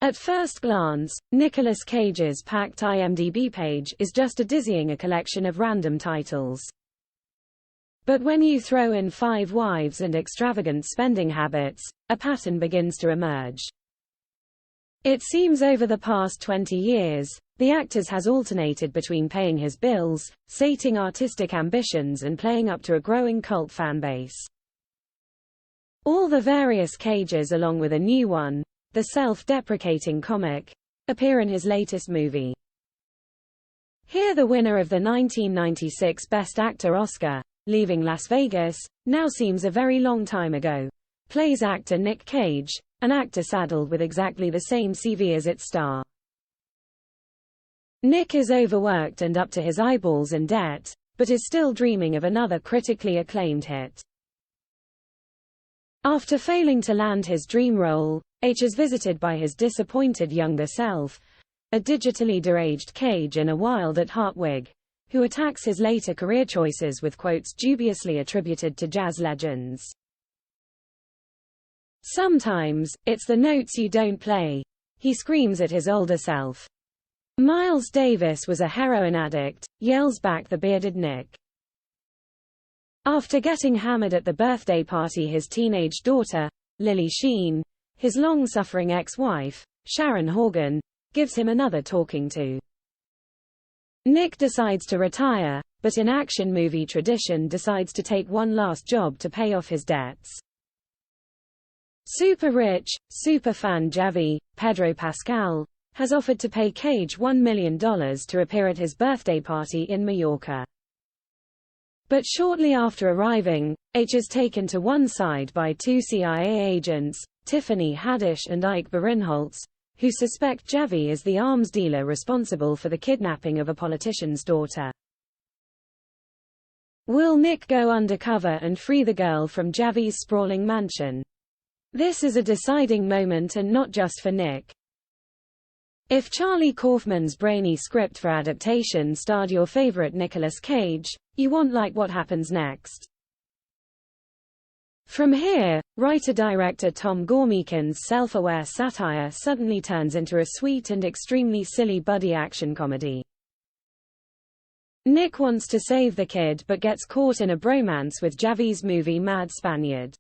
At first glance, Nicolas Cage's packed IMDb page is just a dizzying collection of random titles. But when you throw in 5 wives and extravagant spending habits, a pattern begins to emerge. It seems over the past 20 years, the actor has alternated between paying his bills, sating artistic ambitions and playing up to a growing cult fan base. All the various Cages, along with a new one, the self-deprecating comic, appear in his latest movie. Here the winner of the 1996 Best Actor Oscar, Leaving Las Vegas, now seems a very long time ago, plays actor Nick Cage, an actor saddled with exactly the same CV as its star. Nick is overworked and up to his eyeballs in debt, but is still dreaming of another critically acclaimed hit. After failing to land his dream role, H is visited by his disappointed younger self, a digitally deranged Cage in a wild-at-heart wig, who attacks his later career choices with quotes dubiously attributed to jazz legends. "Sometimes, it's the notes you don't play," he screams at his older self. "Miles Davis was a heroin addict," yells back the bearded Nick. After getting hammered at the birthday party, his teenage daughter, Lily Sheen, his long-suffering ex-wife, Sharon Horgan, gives him another talking to. Nick decides to retire, but in action movie tradition decides to take one last job to pay off his debts. Super rich, super fan Javi, Pedro Pascal, has offered to pay Cage $1 million to appear at his birthday party in Mallorca. But shortly after arriving, H is taken to one side by 2 CIA agents, Tiffany Haddish and Ike Barinholtz, who suspect Javi is the arms dealer responsible for the kidnapping of a politician's daughter. Will Nick go undercover and free the girl from Javi's sprawling mansion? This is a deciding moment, and not just for Nick. If Charlie Kaufman's brainy script for adaptation starred your favorite Nicolas Cage, you won't like what happens next. From here, writer-director Tom Gormican's self-aware satire suddenly turns into a sweet and extremely silly buddy action comedy. Nick wants to save the kid but gets caught in a bromance with Javi's movie Mad Spaniard.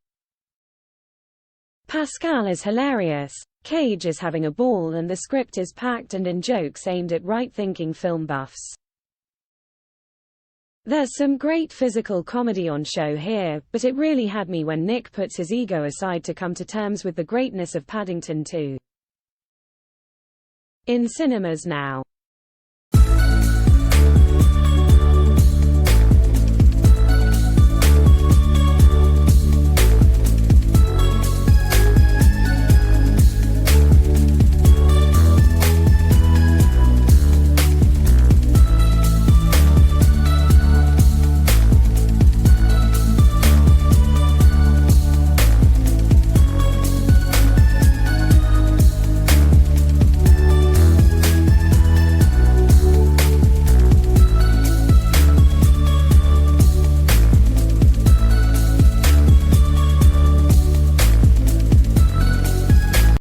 Pascal is hilarious, Cage is having a ball, and the script is packed and in jokes aimed at right-thinking film buffs. There's some great physical comedy on show here, but it really had me when Nick puts his ego aside to come to terms with the greatness of Paddington 2. In cinemas now.